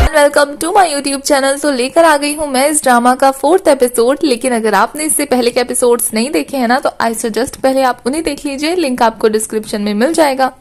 Welcome to my YouTube channel. तो लेकर आ गई हूँ मैं इस ड्रामा का 4th एपिसोड। लेकिन अगर आपने इससे पहले के एपिसोड्स नहीं देखे हैं ना, तो आई सजेस्ट पहले आप उन्हें देख लीजिए, लिंक आपको डिस्क्रिप्शन में मिल जाएगा।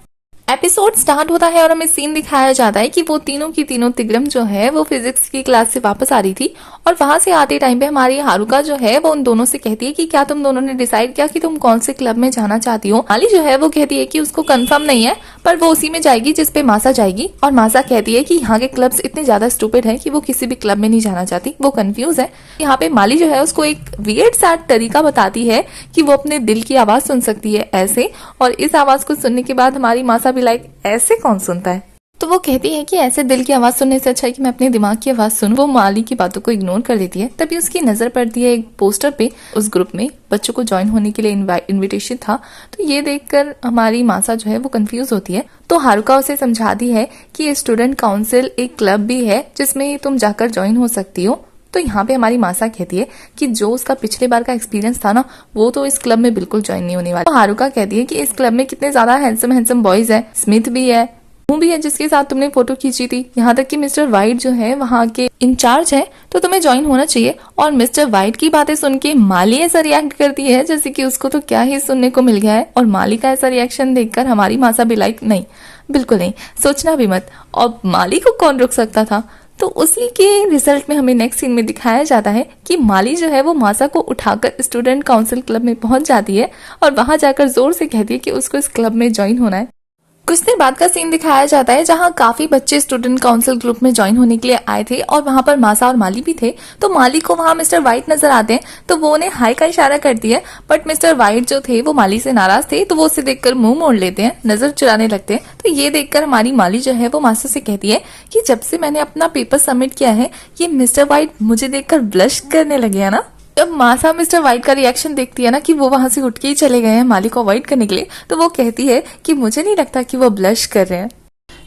एपिसोड स्टार्ट होता है और हमें सीन दिखाया जाता है कि वो तीनों की तीनों तिग्रम जो है वो फिजिक्स की क्लास से वापस आ रही थी और वहां से आते टाइम पे हमारी हारुका जो है वो उन दोनों से कहती है कि क्या तुम दोनों ने डिसाइड किया कि तुम कौन से क्लब में जाना चाहती हो। माली जो है वो कहती है कि उसको कंफर्म नहीं है, पर वो उसी में जाएगी जिसपे मासा जाएगी। और मासा कहती है कि यहाँ के क्लब्स इतने ज्यादा स्टूपिड है कि वो किसी भी क्लब में नहीं जाना चाहती, वो कंफ्यूज है। यहाँ पे माली जो है उसको एक वियर्ड सैड तरीका बताती है कि वो अपने दिल की आवाज सुन सकती है ऐसे, और इस आवाज को सुनने के बाद हमारी मासा भी लाइक ऐसे कौन सुनता है। तो वो कहती है कि ऐसे दिल की आवाज सुनने से अच्छा है कि मैं अपने दिमाग की आवाज सुनूं। वो माली की बातों को इग्नोर कर देती है। तभी उसकी नजर पड़ती है एक पोस्टर पे, उस ग्रुप में बच्चों को ज्वाइन होने के लिए इनविटेशन था। तो ये देखकर हमारी मासा जो है वो कंफ्यूज होती है। तो हारुका उसे समझाती है कि स्टूडेंट काउंसिल एक क्लब भी है जिसमें तुम जाकर ज्वाइन हो सकती हो। तो यहाँ पे हमारी मासा कहती है कि जो उसका पिछले बार का एक्सपीरियंस था ना, वो तो इस क्लब में बिल्कुल ज्वाइन नहीं होने वाला। तो हारुका कहती है कि इस क्लब में कितने ज्यादा हैंडसम बॉयज है, स्मिथ भी है, वो भी है जिसके साथ तुमने फोटो खींची थी, यहाँ तक कि मिस्टर वाइट जो है वहाँ के इंचार्ज है, तो तुम्हें ज्वाइन होना चाहिए। और मिस्टर वाइट की बातें सुन के माली ऐसा रिएक्ट करती है जैसे कि उसको तो क्या ही सुनने को मिल गया है। और माली का ऐसा रिएक्शन देखकर हमारी मासा भी लाइक नहीं, बिल्कुल नहीं, सोचना भी मत। और माली को कौन रोक सकता था। तो उसी के रिजल्ट में हमें नेक्स्ट सीन में दिखाया जाता है कि माली जो है वो मासा को उठाकर स्टूडेंट काउंसिल क्लब में पहुंच जाती है और वहां जाकर जोर से कहती है कि उसको इस क्लब में ज्वाइन होना है। कुछ देर बाद का सीन दिखाया जाता है जहां काफी बच्चे स्टूडेंट काउंसिल ग्रुप में ज्वाइन होने के लिए आए थे और वहां पर मासा और माली भी थे। तो माली को वहां मिस्टर वाइट नजर आते हैं, तो वो उन्हें हाई का इशारा करती है। बट मिस्टर वाइट जो थे वो माली से नाराज थे, तो वो उसे देखकर मुंह मोड़ लेते हैं, नजर चुराने लगते हैं। तो ये देखकर हमारी माली जो है वो मासा से कहती है कि जब से मैंने अपना पेपर सबमिट किया है, ये मिस्टर वाइट मुझे देखकर ब्लश करने लगे है ना। जब मासा मिस्टर वाइट का रिएक्शन देखती है ना कि वो वहां से उठ के ही चले गए हैं माली को अवॉइड करने के लिए, तो वो कहती है कि मुझे नहीं लगता कि वो ब्लश कर रहे हैं।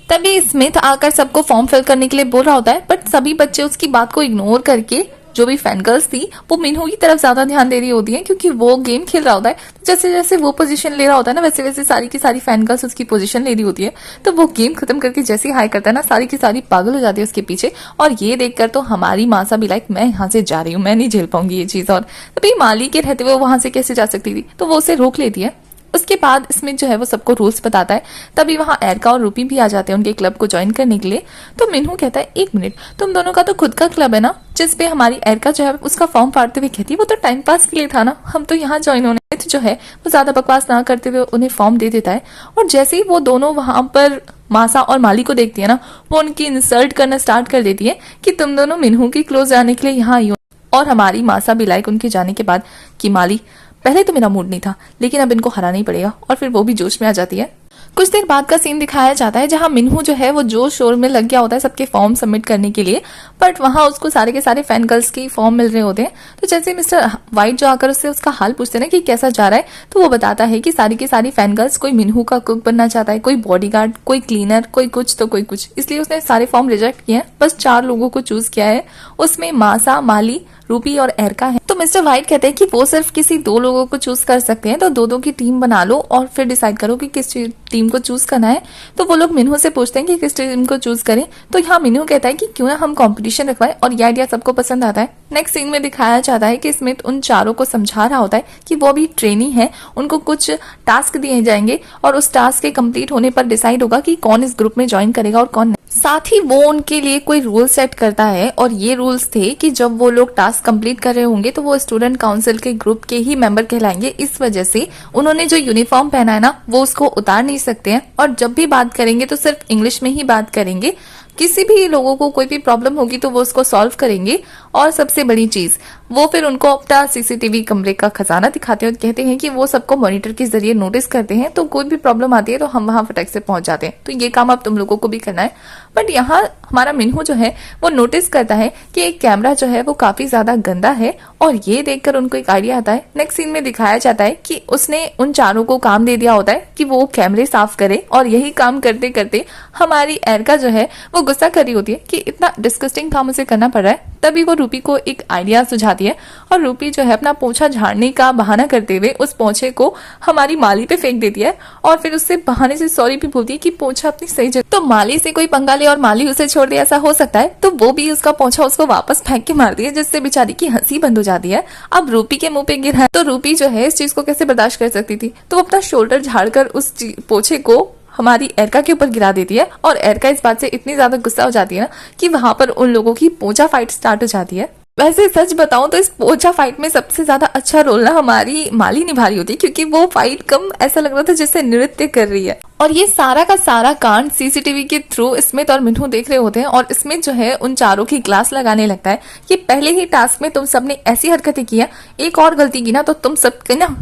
तभी स्मिथ आकर सबको फॉर्म फिल करने के लिए बोल रहा होता है, बट सभी बच्चे उसकी बात को इग्नोर करके जो भी फैन गर्ल्स थी वो मिन्हू की तरफ ज्यादा ध्यान दे रही होती है, क्योंकि वो गेम खेल रहा होता है। तो जैसे जैसे वो पोजीशन ले रहा होता है ना, वैसे वैसे सारी की सारी फैन गर्ल्स उसकी पोजीशन ले रही होती है। तो वो गेम खत्म करके जैसे ही हाई करता है ना, सारी की सारी पागल हो जाती है उसके पीछे। और ये देखकर तो हमारी मासा भी लाइक मैं यहाँ से जा रही हूँ, मैं नहीं झेल पाऊंगी ये चीज। और तभी माली के रहते हुए वहां से कैसे जा सकती थी, तो वो उसे रोक लेती है। उसके बाद स्मिथ जो है वो सबको रूल्स बताता है। तभी वहां एरका और रूपी भी आ जाते हैं उनके क्लब को ज्वाइन करने के लिए। तो मिन्हू कहता है एक मिनट, तुम दोनों का तो खुद का क्लब है ना, जिसपे हमारी एरका जो है उसका फॉर्म फाड़ते हुए कहती है वो तो टाइम पास के लिए था ना, हम तो यहाँ ज्वाइन होने। जो है वो ज्यादा बकवास ना करते हुए उन्हें फॉर्म दे देता है। और जैसे ही वो दोनों वहां पर मासा और माली को देखती है ना, वो उनकी इंसल्ट करना स्टार्ट कर देती है कि तुम दोनों मिन्हू की क्लोज जाने के लिए यहाँ आई हो। और हमारी मासा भी लाइक उनके जाने के बाद कि माली पहले तो मेरा मूड नहीं था, लेकिन अब इनको हराना ही पड़ेगा। और फिर वो भी जोश में आ जाती है। कुछ देर बाद का सीन दिखाया जाता है जहां मिन्हू जो है वो जोश शोर में लग गया होता है सबके फॉर्म सबमिट करने के लिए, बट वहां उसको सारे के सारे फैन गर्ल्स के फॉर्म मिल रहे होते हैं। तो जैसे मिस्टर वाइट जो आकर उससे उसका हाल पूछते हैं ना कि कैसा जा रहा है, तो वो बताता है कि सारी की सारी फैन गर्ल्स, कोई मिन्हू का कुक बनना चाहता है, कोई बॉडीगार्ड, कोई क्लीनर, कोई कुछ तो कोई कुछ, इसलिए उसने सारे फॉर्म रिजेक्ट किए हैं। बस 4 लोगों को चूज किया है, उसमें मासा, माली, रूपी और एरका है। तो मिस्टर वाइट कहते हैं कि वो सिर्फ किसी 2 लोगों को चूज कर सकते हैं, तो 2-2 की टीम बना लो और फिर डिसाइड करो कि किस टीम को चूज करना है। तो वो लोग मिन्हू से पूछते हैं कि किस टीम को चूज करें। तो यहाँ मिन्हू कहता है कि क्यों ना हम कंपटीशन रखवाएं, और ये आइडिया सबको पसंद आता है। नेक्स्ट सीन में दिखाया जाता है कि स्मिथ उन 4 को समझा रहा होता है कि वो भी ट्रेनी है, उनको कुछ टास्क दिए जाएंगे और उस टास्क के कंप्लीट होने पर डिसाइड होगा कि कौन इस ग्रुप में ज्वाइन करेगा और कौन नहीं। साथ ही वो उनके लिए कोई रूल सेट करता है, और ये रूल्स थे कि जब वो लोग टास्क कंप्लीट कर रहे होंगे तो वो स्टूडेंट काउंसिल के ग्रुप के ही मेंबर कहलाएंगे। इस वजह से उन्होंने जो यूनिफॉर्म पहना है ना, वो उसको उतार नहीं सकते हैं, और जब भी बात करेंगे तो सिर्फ इंग्लिश में ही बात करेंगे। किसी भी लोगों को कोई भी प्रॉब्लम होगी तो वो उसको सॉल्व करेंगे। और सबसे बड़ी चीज, वो फिर उनको अपना सीसीटीवी कमरे का खजाना दिखाते हैं और कहते हैं कि वो सबको मॉनिटर के जरिए नोटिस करते हैं, तो कोई भी प्रॉब्लम आती है तो हम वहां फटक से पहुंच जाते हैं। तो ये काम अब तुम लोगों को भी करना है। बट यहाँ हमारा मिन्हू जो है वो नोटिस करता है कि एक कैमरा जो है वो काफी ज्यादा गंदा है, और ये देखकर उनको एक आइडिया आता है। नेक्स्ट सीन में दिखाया जाता है कि उसने उन 4 को काम दे दिया होता है कि वो कैमरे साफ करे, और यही काम करते करते हमारी एरका जो है वो गुस्सा कर रही होती है कि इतना डिस्कस्टिंग काम उसे करना पड़ रहा है, तभी वो रूपी को एक आइडिया सुझाती है और रूपी जो है अपना पोछा झाड़ने का बहाना करते हुए उस पोछे को हमारी माली पे फेंक देती है और फिर उससे बहाने से सॉरी भी बोलती है कि पोछा अपनी सही जगह। तो माली से कोई पंगा ले और माली उसे छोड़ दे, ऐसा हो सकता है, तो वो भी उसका पोछा उसको वापस फेंक के मार दिया, जिससे बेचारी की हंसी बंद हो जाती है। अब रूपी के मुंह पे गिरा है तो रूपी जो है इस चीज को कैसे बर्दाश्त कर सकती थी, तो अपना शोल्डर झाड़कर उस पोछे को हमारी एरका के ऊपर गिरा देती है और एरका इस बात से इतनी ज्यादा गुस्सा हो जाती है ना कि वहां पर उन लोगों की पोछा फाइट स्टार्ट हो जाती है। वैसे सच बताऊं तो इस पोछा फाइट में सबसे ज्यादा अच्छा रोल ना हमारी माली निभा रही होती है, क्योंकि वो फाइट कम ऐसा लग रहा था जैसे नृत्य कर रही है। और ये सारा का सारा कांड सीसीटीवी के थ्रू स्मिथ और मिन्हू देख रहे होते हैं और स्मिथ जो है उन चारों की क्लास लगाने लगता है कि पहले ही टास्क में तुम सबने ऐसी हरकतें की है, एक और गलती की ना तो तुम सब ना।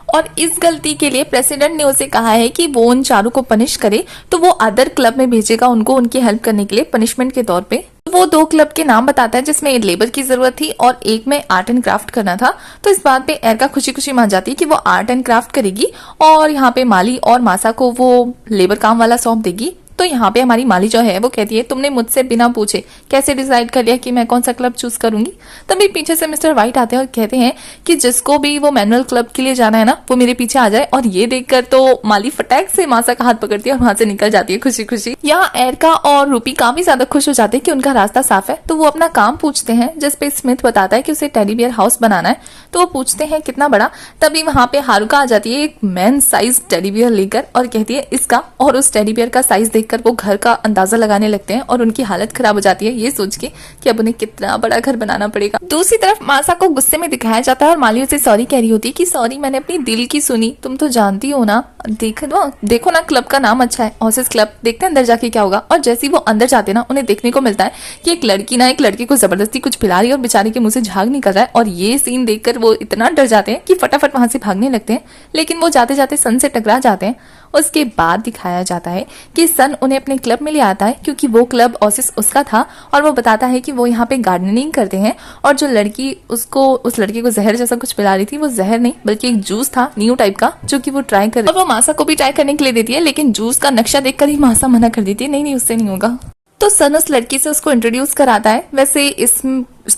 और इस गलती के लिए प्रेसिडेंट ने उसे कहा है कि वो उन चारों को पनिश करे, तो वो अदर क्लब में भेजेगा उनको उनकी हेल्प करने के लिए पनिशमेंट के तौर पे। वो 2 क्लब के नाम बताता है जिसमें लेबर की जरूरत थी और एक में आर्ट एंड क्राफ्ट करना था। तो इस बात पे एरका खुशी खुशी मान जाती है कि वो आर्ट एंड क्राफ्ट करेगी और यहाँ पे माली और मासा को वो लेबर काम वाला सौंप देगी। तो यहाँ पे हमारी माली जो है वो कहती है तुमने मुझसे बिना पूछे कैसे डिसाइड कर लिया कि मैं कौन सा क्लब चूज करूंगी। तभी पीछे से मिस्टर व्हाइट आते हैं और कहते हैं कि जिसको भी वो मैनुअल क्लब के लिए जाना है ना वो मेरे पीछे आ जाए। और ये देखकर तो माली फटाक से मासा का हाथ पकड़ती है और वहां से निकल जाती है खुशी खुशी। यहाँ एरका और रूपी काफी ज्यादा खुश हो जाते हैं कि उनका रास्ता साफ है। तो वो अपना काम पूछते हैं जिसपे स्मिथ बताता है कि उसे टेडी बियर हाउस बनाना है। तो वो पूछते हैं कितना बड़ा। तभी वहां पे हारुका आ जाती है एक मैन साइज टेडी बियर लेकर और कहती है इसका, और उस टेडी बियर का साइज देखकर वो घर का अंदाजा लगाने लगते हैं और उनकी हालत खराब हो जाती है ये सोच के कि अब उन्हें कितना बड़ा घर बनाना पड़ेगा। दूसरी तरफ मासा को गुस्से में दिखाया जाता है और माली उसे सॉरी कह रही होती है कि सॉरी मैंने अपनी दिल की सुनी, तुम तो जानती हो ना, देखो ना क्लब का नाम अच्छा है ऑसिस क्लब, देखते हैं अंदर जाके क्या होगा। और जैसे ही वो अंदर जाते ना उन्हें देखने को मिलता है कि एक लड़की ना एक लड़के को जबरदस्ती कुछ पिला रही है और बेचारे के मुंह से झाग निकल रहा है। और ये सीन देखकर वो इतना डर जाते हैं कि फटाफट वहां से भागने लगते हैं, लेकिन वो जाते जाते सन से टकरा जाते हैं। उसके बाद दिखाया जाता है कि सन उन्हें अपने क्लब में ले आता है क्योंकि वो क्लब ऑसिस उसका था और वो बताता है कि वो यहाँ पे गार्डनिंग करते हैं। और जो लड़की उस लड़के को जहर जैसा कुछ पिला रही थी वो जहर नहीं बल्कि एक जूस था न्यू टाइप का जो कि वो ट्राई कर, और वो मासा को भी ट्राई करने के लिए देती है, लेकिन जूस का नक्शा देखकर ही मासा मना कर देती है, नहीं उससे नहीं होगा। तो सन उस लड़की से उसको इंट्रोड्यूस कराता है। वैसे इस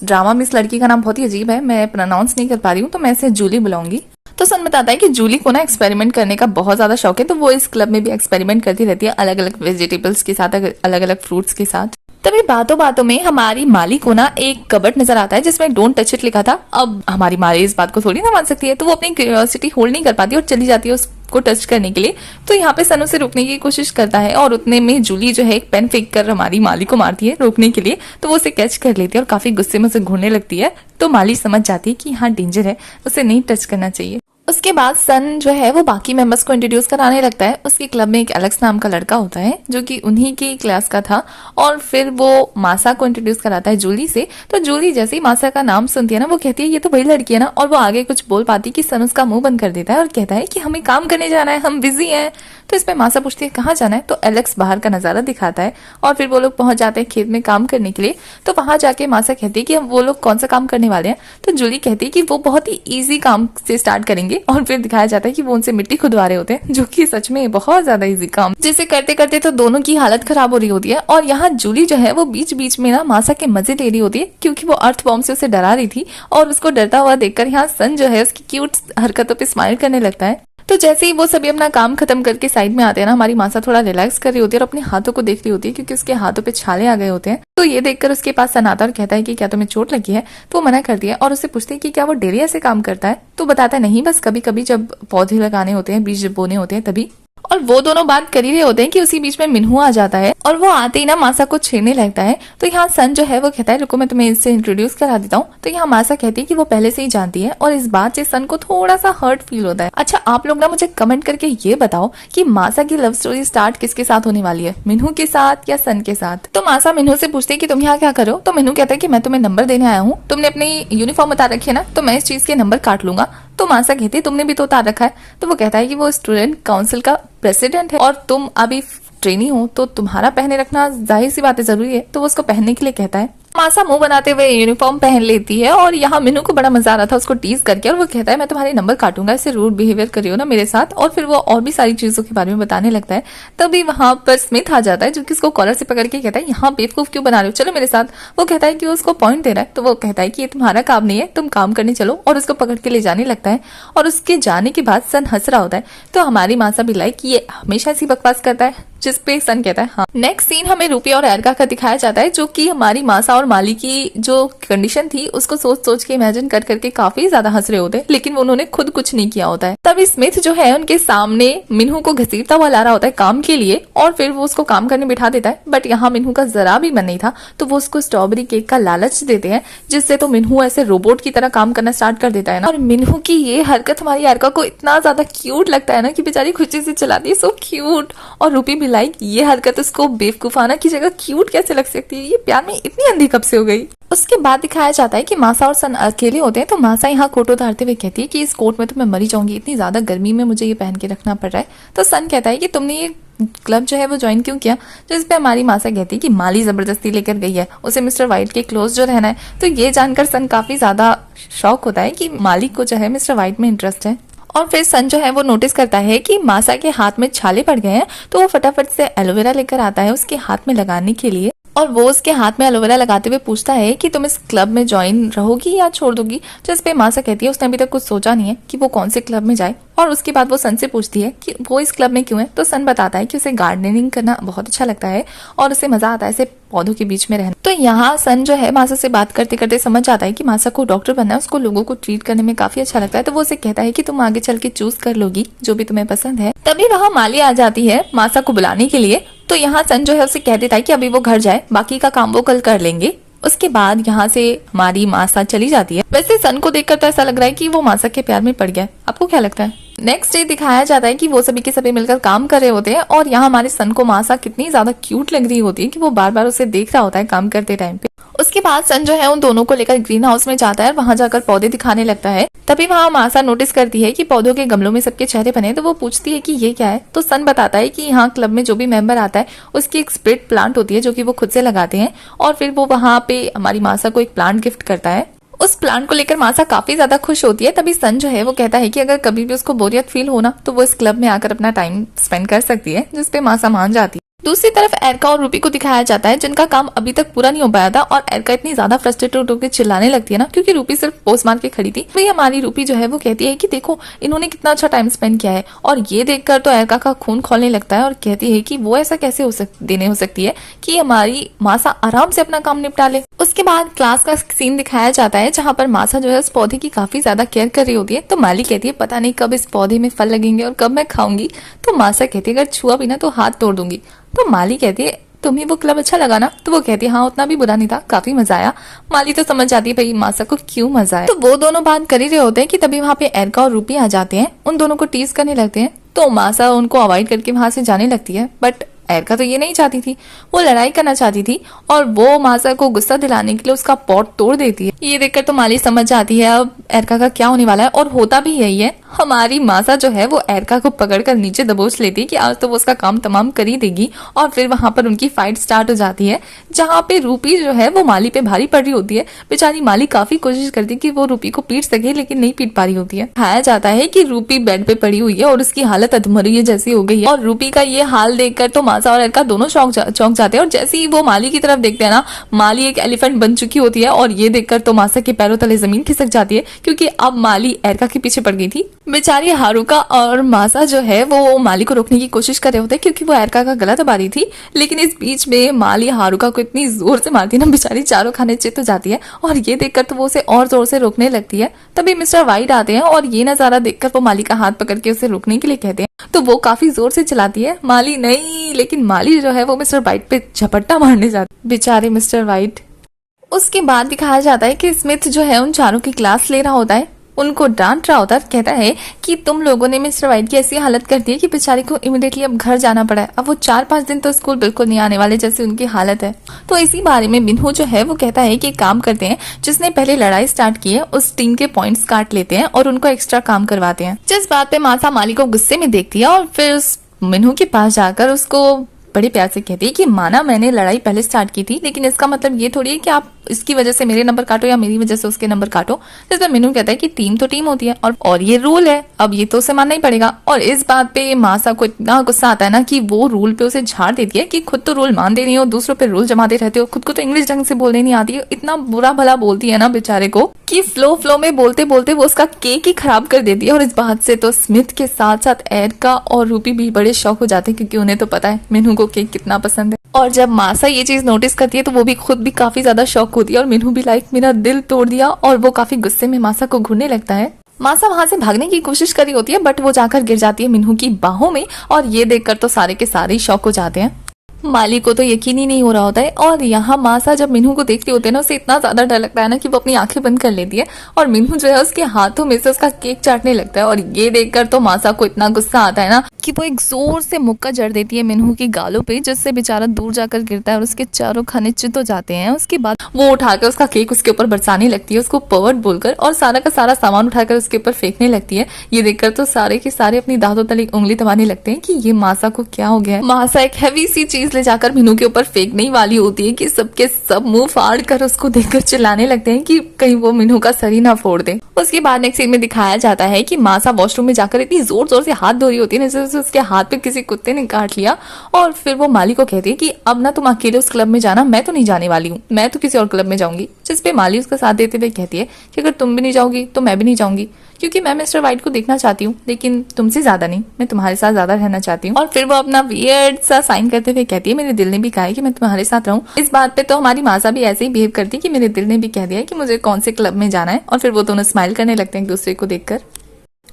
ड्रामा में इस लड़की का नाम बहुत ही अजीब है, मैं प्रोनाउंस नहीं कर पा रही हूँ, तो मैं इसे जूली बुलाऊंगी। तो सन बताता है कि जूली को ना एक्सपेरिमेंट करने का बहुत ज्यादा शौक है, तो वो इस क्लब में भी एक्सपेरिमेंट करती रहती है अलग अलग वेजिटेबल्स के साथ, अलग अलग फ्रूट्स के साथ। तभी बातों बातों में हमारी माली को ना एक कबर्ड नजर आता है जिसमें डोंट टच इट लिखा था। अब हमारी माली इस बात को थोड़ी ना मान सकती है, तो वो अपनी क्यूरियोसिटी होल्ड नहीं कर पाती और चली जाती है उसको टच करने के लिए। तो यहाँ पे सन उसे रोकने की कोशिश करता है और उतने में जूली जो है एक पेन फेंक कर हमारी माली को मारती है रोकने के लिए। तो वो उसे कैच कर लेती है और काफी गुस्से में उसे घूरने लगती है। तो माली समझ जाती है कि यहाँ डेंजर है, उसे नहीं टच करना चाहिए। उसके बाद सन जो है वो बाकी मेंबर्स को इंट्रोड्यूस कराने लगता है। उसके क्लब में एक एलेक्स नाम का लड़का होता है जो कि उन्हीं की क्लास का था, और फिर वो मासा को इंट्रोड्यूस कराता है जूली से। तो जूली जैसे ही मासा का नाम सुनती है ना वो कहती है ये तो वही लड़की है ना, और वो आगे कुछ बोल पाती कि सन उसका मुंह बंद कर देता है और कहता है कि हमें काम करने जाना है, हम बिजी हैं। तो इसमें मासा पूछती है कहाँ जाना है, तो एलेक्स बाहर का नजारा दिखाता है और फिर वो लोग पहुंच जाते हैं खेत में काम करने के लिए। तो वहां जाके मासा कहती है कि वो लोग कौन सा काम करने वाले हैं। तो जूली कहती है कि वो बहुत ही ईजी काम से स्टार्ट करेंगे, और फिर दिखाया जाता है कि वो उनसे मिट्टी खुदवा रहे होते हैं, जो कि सच में बहुत ज्यादा ईजी काम, जिसे करते करते तो दोनों की हालत खराब हो रही होती है। और यहाँ जूली जो है वो बीच बीच में ना मासा के मजे ले रही होती है क्योंकि वो अर्थ बॉम्ब से उसे डरा रही थी, और उसको डरता हुआ देखकर यहाँ सन जो है उसकी क्यूट हरकतों पे स्माइल करने लगता है। तो जैसे ही वो सभी अपना काम खत्म करके साइड में आते हैं ना, हमारी मासा थोड़ा रिलैक्स कर रही होती है और अपने हाथों को देख रही होती है क्योंकि उसके हाथों पे छाले आ गए होते हैं। तो ये देखकर उसके पास सन आता है और कहता है कि क्या तुम्हें चोट लगी है। तो वो मना करती है और उससे पूछती है कि क्या वो डेली ऐसे काम करता है। तो बताता है नहीं, बस कभी कभी जब पौधे लगाने होते हैं, बीज बोने होते हैं तभी। और वो दोनों बात कर ही रहे होते हैं कि उसी बीच में मिन्हू आ जाता है और वो आते ही ना मासा को छेड़ने लगता है। तो यहाँ सन जो है वो कहता है रुको मैं तुम्हें इससे इंट्रोड्यूस करा देता हूँ। तो यहाँ मासा कहती है कि वो पहले से ही जानती है, और इस बात से सन को थोड़ा सा हर्ट फील होता है। अच्छा, आप लोग ना मुझे कमेंट करके ये बताओ कि मासा की लव स्टोरी स्टार्ट किसके साथ होने वाली है, मिन्हू के साथ या सन के साथ। तो मासा मिन्हू से पूछती है कि तुम यहाँ क्या करो। तो मिन्हू कहता है कि मैं तुम्हें नंबर देने आया हूँ, तुमने अपनी यूनिफॉर्म उतार रखी है ना, तो मैं इस चीज के नंबर काट लूंगा। तो मासा कहती है तुमने भी तो उतार रखा है। तो वो कहता है कि वो स्टूडेंट काउंसिल का प्रेसिडेंट है और तुम अभी ट्रेनी हो, तो तुम्हारा पहने रखना जाहिर सी बात है जरूरी है। तो वो उसको पहनने के लिए कहता है। मासा मुंह बनाते हुए यूनिफॉर्म पहन लेती है और यहाँ मीनू को बड़ा मजा आ रहा था उसको टीज करके, और वो कहता है मैं तुम्हारे नंबर काटूंगा, ऐसे रूड बिहेवियर करियो ना मेरे साथ। और फिर वो और भी सारी चीजों के बारे में बताने लगता है। तभी वहां पर स्मिथ आ जाता है जो कि उसको कॉलर से पकड़ के कहता है यहाँ बेवकूफ क्यों बना रहे हो, चलो मेरे साथ। वो कहता है कि उसको पॉइंट दे रहा है, तो वो कहता है कि ये तुम्हारा काम नहीं है, तुम काम करने चलो, और उसको पकड़ के ले जाने लगता है। और उसके जाने के बाद सन हंस रहा होता है। तो हमारी मासा भी लाइक ये हमेशा ऐसी बकवास करता है, जिस पे सन कहता है हाँ। नेक्स्ट सीन हमें रूपी और एरका का दिखाया जाता है जो कि हमारी मासा और माली की जो कंडीशन थी उसको सोच सोच के इमेजिन कर करके काफी ज्यादा हंस रहे होते हैं, लेकिन उन्होंने खुद कुछ नहीं किया होता है। तभी स्मिथ जो है उनके सामने मिन्हू को घसीटता हुआ ला रहा होता है काम के लिए, और फिर वो उसको काम करने बिठा देता है। बट यहाँ मिन्हू का जरा भी मन नहीं था, तो वो उसको स्ट्रॉबेरी केक का लालच देते हैं, जिससे तो मिन्हू ऐसे रोबोट की तरह काम करना स्टार्ट कर देता है ना। और मिन्हू की ये हरकत हमारी एरका को इतना ज्यादा क्यूट लगता है ना कि बेचारी खुशी से चलाती है, सो क्यूट। और रूपी भी लाइक ये हरकत उसको बेवकूफाना की जगह क्यूट कैसे लग सकती है, ये प्यार में इतनी अंधी कब से हो गई। उसके बाद दिखाया जाता है कि मासा और सन अकेले होते हैं। तो मासा यहाँ कोट उतारते हुए कहती है कि इस कोट में तो मैं मरी जाऊंगी, इतनी ज्यादा गर्मी में मुझे ये पहन के रखना पड़ रहा है। तो सन कहता है कि तुमने ये क्लब जो है वो ज्वाइन क्यों किया, जिस पे हमारी मासा कहती है कि माली जबरदस्ती लेकर गई है, उसे मिस्टर व्हाइट के क्लोज जो रहना है। तो ये जानकर सन काफी ज्यादा शॉक होता है कि माली को जो है मिस्टर व्हाइट में इंटरेस्ट है। और फिर सन जो है वो नोटिस करता है कि मासा के हाथ में छाले पड़ गए हैं, तो वो फटाफट से एलोवेरा लेकर आता है उसके हाथ में लगाने के लिए। और वो उसके हाथ में एलोवेरा लगाते हुए पूछता है कि तुम इस क्लब में ज्वाइन रहोगी या छोड़ दोगी, जिस पे मासा कहती है उसने अभी तक कुछ सोचा नहीं है कि वो कौन से क्लब में जाए। और उसके बाद वो सन से पूछती है कि वो इस क्लब में क्यों है। तो सन बताता है कि उसे गार्डनिंग करना बहुत अच्छा लगता है और उसे मजा आता है ऐसे पौधों के बीच में रहना। तो यहाँ सन जो है मासा से बात करते करते समझ जाता है कि मासा को डॉक्टर बनना है, उसको लोगों को ट्रीट करने में काफी अच्छा लगता है। तो वो उसे कहता है कि तुम आगे चल के चूज कर लोगी जो भी तुम्हें पसंद है। तभी वहाँ माली आ जाती है मासा को बुलाने के लिए। तो यहाँ सन जो है उसे कह देता है कि अभी वो घर जाए, बाकी का काम वो कल कर लेंगे। उसके बाद यहाँ से हमारी मासा चली जाती है। वैसे सन को देखकर तो ऐसा लग रहा है कि वो मासा के प्यार में पड़ गया, आपको क्या लगता है? नेक्स्ट डे दिखाया जाता है कि वो सभी के सभी मिलकर काम कर रहे होते हैं और यहाँ हमारे सन को मासा कितनी ज्यादा क्यूट लग रही होती है कि वो बार बार उसे देख रहा होता है काम करते टाइम पे। उसके बाद सन जो है उन दोनों को लेकर ग्रीन हाउस में जाता है और वहां जाकर पौधे दिखाने लगता है। तभी वहां मासा नोटिस करती है कि पौधों के गमलों में सबके चेहरे बने, तो वो पूछती है कि ये क्या है। तो सन बताता है कि यहाँ क्लब में जो भी मेंबर आता है उसकी एक स्प्रिट प्लांट होती है जो कि वो खुद से लगाते हैं, और फिर वो वहां पे हमारी मासा को एक प्लांट गिफ्ट करता है। उस प्लांट को लेकर मासा काफी ज्यादा खुश होती है। तभी सन जो है वो कहता है कि अगर कभी भी उसको बोरियत फील हो ना तो वो इस क्लब में आकर अपना टाइम स्पेंड कर सकती है, जिसपे मासा मान जाती है। दूसरी तरफ एरका और रूपी को दिखाया जाता है जिनका काम अभी तक पूरा नहीं हो पाया था, और एरका इतनी ज्यादा फ्रस्ट्रेटेड होकर चिल्लाने लगती है ना क्योंकि रूपी सिर्फ पोस्ट मार के खड़ी थी। वही हमारी रूपी जो है वो कहती है कि देखो इन्होंने कितना अच्छा टाइम स्पेंड किया है, और ये देखकर तो एरका का खून खौलने लगता है और कहती है कि वो ऐसा कैसे हो सकती है कि हमारी मासा आराम से अपना काम निपटा ले। उसके बाद क्लास का सीन दिखाया जाता है जहाँ पर मासा जो है उस पौधे की काफी ज्यादा केयर कर रही होती है। तो माली कहती है पता नहीं कब इस पौधे में फल लगेंगे और कब मैं खाऊंगी। तो मासा कहती है अगर छुआ भी ना तो हाथ तोड़ दूंगी। तो माली कहती है तुम्हें वो क्लब अच्छा लगा ना? तो वो कहती है हाँ उतना भी बुरा नहीं था, काफी मजा आया। माली तो समझ जाती है भाई मासा को क्यों मजा आया। तो वो दोनों बात कर ही रहे होते हैं कि तभी वहाँ पे एरका और रूपी आ जाते हैं, उन दोनों को टीज करने लगते हैं। तो मासा उनको अवॉइड करके वहां से जाने लगती है, बट एरका तो ये नहीं चाहती थी, वो लड़ाई करना चाहती थी और वो मासा को गुस्सा दिलाने के लिए उसका पॉट तोड़ देती है। ये देखकर तो माली समझ जाती है अब एरका का क्या होने वाला है, और होता भी यही है। हमारी मासा जो है वो एरका को पकड़कर नीचे दबोच लेती है कि आज तो वो उसका काम तमाम कर ही देगी, और फिर वहां पर उनकी फाइट स्टार्ट हो जाती है जहाँ पे रूपी जो है वो माली पे भारी पड़ रही होती है। बेचारी माली काफी कोशिश करती है कि वो रूपी को पीट सके लेकिन नहीं पीट पा रही होती है। खाया जाता है कि रूपी बेड पे पड़ी हुई है और उसकी हालत अधमरी जैसी हो गई है, और रूपी का ये हाल देखकर तो मासा और एरका दोनों चौंक जाते हैं। और जैसे ही वो माली की तरफ देखते हैं ना, माली एक एलिफेंट बन चुकी होती है, और ये देखकर तो मासा के पैरों तले जमीन खिसक जाती है क्योंकि अब माली एरका के पीछे पड़ गई थी। बेचारी हारुका और मासा जो है वो माली को रोकने की कोशिश कर रहे होते हैं क्योंकि वो एरका का गला दबा रही थी, लेकिन इस बीच में माली हारुका को इतनी जोर से मारती है ना बेचारी चारों खाने चित हो जाती है, और ये देखकर तो वो उसे और जोर से रोकने लगती है। तभी मिस्टर व्हाइट आते हैं और ये नजारा देखकर वो माली का हाथ पकड़ के उसे रोकने के लिए कहते हैं, तो वो काफी जोर से चलाती है, माली नहीं, लेकिन माली जो है वो मिस्टर व्हाइट पे झपट्टा मारने जाती है, बेचारे मिस्टर व्हाइट। उसके बाद दिखाया जाता है कि स्मिथ जो है उन चारों की क्लास ले रहा होता है, उनको डांट रहा होता है, कहता है कि तुम लोगों ने मिस्टर व्हाइट की ऐसी हालत कर दी है कि बेचारी को इमीडिएटली अब घर जाना पड़ा है। अब वो 4-5 दिन तो स्कूल बिल्कुल नहीं आने वाले जैसी उनकी हालत है। तो इसी बारे में बिन्हू जो है वो कहता है कि काम करते हैं, जिसने पहले लड़ाई स्टार्ट की है उस टीम के पॉइंट्स काट लेते हैं और उनको एक्स्ट्रा काम करवाते हैं। जिस बात पे मासा माली को गुस्से में देखती है और फिर उस बिन्हू के पास जाकर उसको बड़े प्यार से कहती है कि माना मैंने लड़ाई पहले स्टार्ट की थी, लेकिन इसका मतलब ये थोड़ी है कि आप इसकी वजह से मेरे नंबर काटो या मेरी वजह से उसके नंबर काटो। जिसमें मीनू कहता है कि टीम तो टीम होती है और ये रूल है, अब ये तो उसे मानना ही पड़ेगा। और इस बात पे मासा को इतना गुस्सा आता है ना कि वो रूल पे उसे झाड़ देती है कि खुद तो रूल मानते नहीं हो, दूसरों पे रूल जमाते रहते हो, खुद को तो इंग्लिश ढंग से बोलने नहीं आती है। इतना बुरा भला बोलती है ना बेचारे को कि फ्लो में बोलते बोलते वो उसका केक ही खराब कर देती है। और इस बात से तो स्मिथ के साथ साथ एरिका और रूबी भी बड़े शौक हो जाते हैं, क्योंकि उन्हें तो पता है मीनू को केक कितना पसंद है। और जब मासा ये चीज नोटिस करती है तो वो भी खुद भी काफी ज्यादा शॉक होती है और मीनू भी लाइक मेरा दिल तोड़ दिया, और वो काफी गुस्से में मासा को घूरने लगता है। मासा वहां से भागने की कोशिश कर रही होती है बट वो जाकर गिर जाती है मीनू की बाहों में, और ये देखकर तो सारे के सारे शॉक हो जाते हैं। माली को तो यकीन ही नहीं हो रहा होता है, और यहाँ मासा जब मीनू को देखती होती है ना, उसे इतना ज्यादा डर लगता है ना कि वो अपनी आंखें बंद कर लेती है और मीनू जो है उसके हाथों में से उसका केक चाटने लगता है। और ये देखकर तो मासा को इतना गुस्सा आता है ना कि वो एक जोर से मुक्का जड़ देती है मीनू की गालों पे, जिससे बेचारा दूर जाकर गिरता है और उसके चारों खाने चित हो जाते हैं। उसके बाद वो उठाकर उसका केक उसके ऊपर बरसाने लगती है, उसको पर्वट बोलकर, और सारा का सारा सामान उठाकर उसके ऊपर फेंकने लगती है। ये देखकर तो सारे के सारे अपनी दांतों तले उंगली दबाने लगते हैं कि ये मासा को क्या हो गया है। मासा एक हैवी सी चीज ले जाकर मीनू के ऊपर फेंकने वाली होती है कि सबके सब मुंह फाड़ कर उसको देखकर चिल्लाने लगते हैं कि कहीं वो मीनू का सर ही ना फोड़ दे। उसके बाद नेक्स्ट सीन में दिखाया जाता है कि मासा वॉशरूम में जाकर इतनी जोर जोर से हाथ धो रही होती है जैसे उसके हाथ पे किसी कुत्ते ने काट लिया, और फिर वो माली को कहती है कि अब ना तुम अकेले उस क्लब में जाना, मैं तो नहीं जाने वाली हूँ, मैं तो किसी और क्लब में जाऊंगी। जिस पे माली उसका साथ देते हुए कहती है कि अगर तुम भी नहीं जाओगी तो मैं भी नहीं जाऊंगी, क्योंकि मैं मिस्टर वाइट को देखना चाहती हूँ, लेकिन तुमसे ज्यादा नहीं, मैं तुम्हारे साथ ज्यादा रहना चाहती हूँ। और फिर वो अपना वियर्ड सा साइन करते हुए कहती है मेरे दिल ने भी कहा है कि मैं तुम्हारे साथ रहूं। इस बात पे तो हमारी मासा भी ऐसे ही बिहेव करती है कि मेरे दिल ने भी कह दिया है कि मुझे कौन से क्लब में जाना है। और फिर वो दोनों स्माइल करने लगते हैं एक दूसरे को देखकर,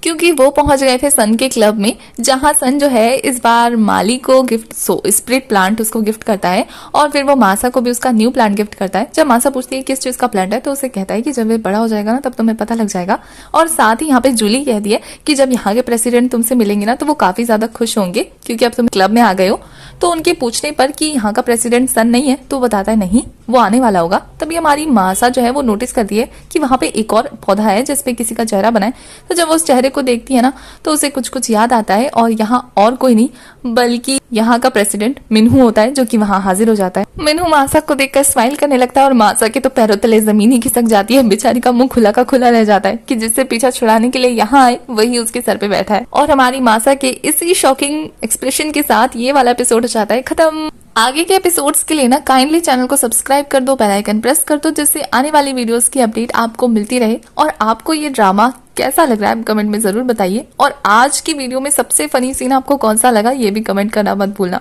क्योंकि वो पहुंच गए थे सन के क्लब में, जहां सन जो है इस बार माली को गिफ्ट स्प्रिट प्लांट उसको गिफ्ट करता है, और फिर वो मासा को भी उसका न्यू प्लांट गिफ्ट करता है। जब मासा पूछती है किस चीज का प्लांट है तो उसे कहता है कि जब वे बड़ा हो जाएगा ना तब तुम्हें पता लग जाएगा। और साथ ही यहाँ पे जूली कहती है कि जब यहाँ के प्रेसिडेंट तुमसे मिलेंगे ना तो वो काफी ज्यादा खुश होंगे, क्योंकि अब तुम क्लब में आ गए हो। तो उनके पूछने पर कि यहाँ का प्रेसिडेंट सन नहीं है तो बताता है नहीं, वो आने वाला होगा। तभी हमारी मासा जो है वो नोटिस करती है कि वहां पे एक और पौधा है जिसपे किसी का चेहरा बना है। तो जब वो उस चेहरे को देखती है ना तो उसे कुछ कुछ याद आता है, और यहाँ और कोई नहीं बल्कि यहाँ का प्रेसिडेंट मिन्हू होता है, जो कि वहां हाजिर हो जाता है। मिन्हू मासा को देखकर स्माइल करने लगता है और मासा के तो पैरों तले जमीन ही खिसक जाती है। बेचारी का मुंह खुला का खुला रह जाता है कि जिससे पीछा छुड़ाने के लिए यहाँ आए वही उसके सर पे बैठा है। और हमारी मासा के इसी शॉकिंग एक्सप्रेशन के साथ ये वाला एपिसोड हो जाता है खत्म। आगे के एपिसोड्स के लिए ना काइंडली चैनल को सब्सक्राइब कर दो, बेल आइकन प्रेस कर दो, जिससे आने वाली वीडियोस की अपडेट आपको मिलती रहे। और आपको ये ड्रामा कैसा लग रहा है कमेंट में जरूर बताइए, और आज की वीडियो में सबसे फनी सीन आपको कौन सा लगा ये भी कमेंट करना मत भूलना।